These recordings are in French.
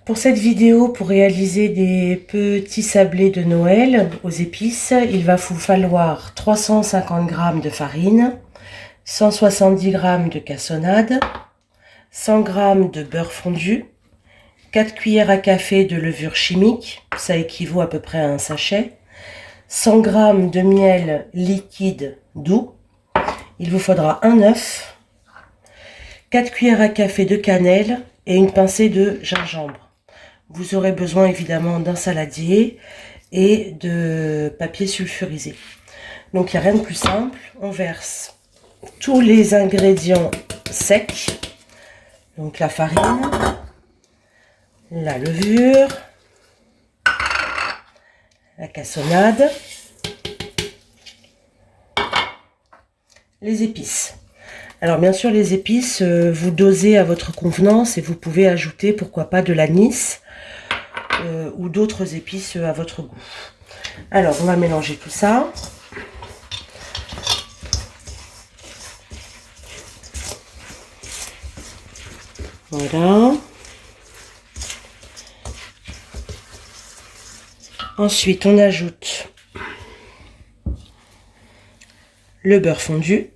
Pour cette vidéo, pour réaliser des petits sablés de Noël aux épices, il va vous falloir 350 g de farine, 170 g de cassonade, 100 g de beurre fondu, 4 cuillères à café de levure chimique, ça équivaut à peu près à un sachet, 100 g de miel liquide doux, il vous faudra un œuf, 4 cuillères à café de cannelle et une pincée de gingembre. Vous aurez besoin évidemment d'un saladier et de papier sulfurisé. Donc il n'y a rien de plus simple, on verse tous les ingrédients secs, donc la farine, la levure, la cassonade, les épices. Alors bien sûr les épices, vous dosez à votre convenance et vous pouvez ajouter pourquoi pas de l'anis ou d'autres épices à votre goût. Alors on va mélanger tout ça. Voilà. Ensuite on ajoute le beurre fondu.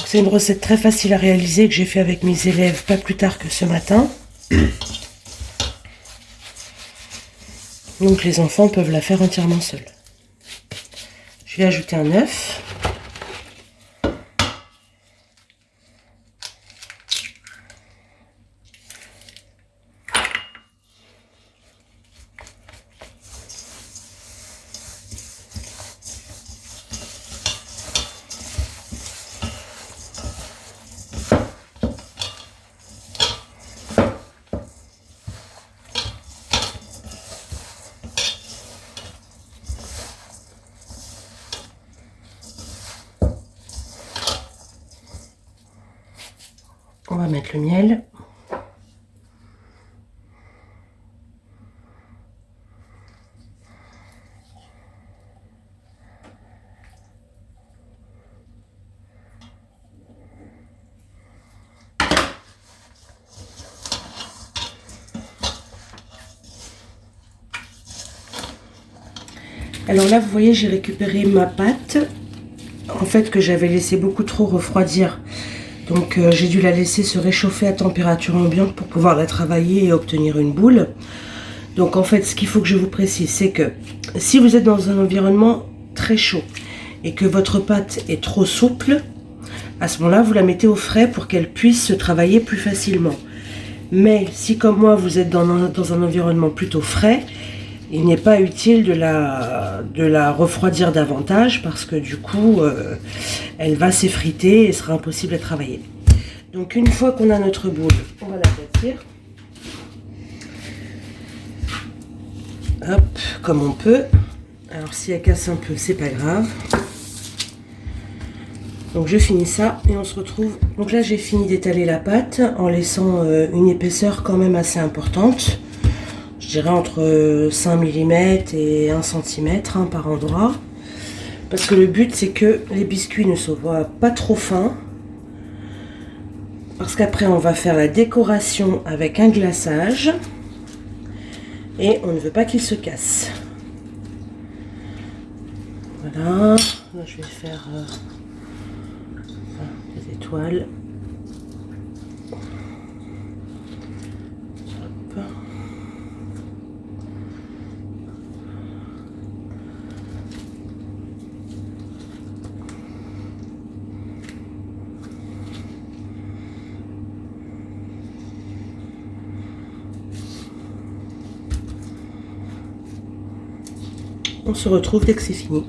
C'est une recette très facile à réaliser que j'ai fait avec mes élèves pas plus tard que ce matin. Donc les enfants peuvent la faire entièrement seuls. Je vais ajouter un œuf. On va mettre le miel. Alors là, vous voyez, j'ai récupéré ma pâte, en fait, que j'avais laissé beaucoup trop refroidir. Donc j'ai dû la laisser se réchauffer à température ambiante pour pouvoir la travailler et obtenir une boule. Donc en fait, ce qu'il faut que je vous précise, c'est que si vous êtes dans un environnement très chaud et que votre pâte est trop souple, à ce moment-là, vous la mettez au frais pour qu'elle puisse se travailler plus facilement. Mais si comme moi, vous êtes dans un environnement plutôt frais, il n'est pas utile de la refroidir davantage parce que du coup, elle va s'effriter et sera impossible à travailler. Donc une fois qu'on a notre boule, on va l'aplatir. Hop, comme on peut. Alors si elle casse un peu, c'est pas grave. Donc je finis ça et on se retrouve. Donc là j'ai fini d'étaler la pâte en laissant une épaisseur quand même assez importante. Je dirais entre 5 mm et 1 cm par endroit. Parce que le but c'est que les biscuits ne soient pas trop fins. Parce qu'après on va faire la décoration avec un glaçage. Et on ne veut pas qu'ils se cassent. Voilà. Là je vais faire des étoiles. Hop. On se retrouve dès que c'est fini.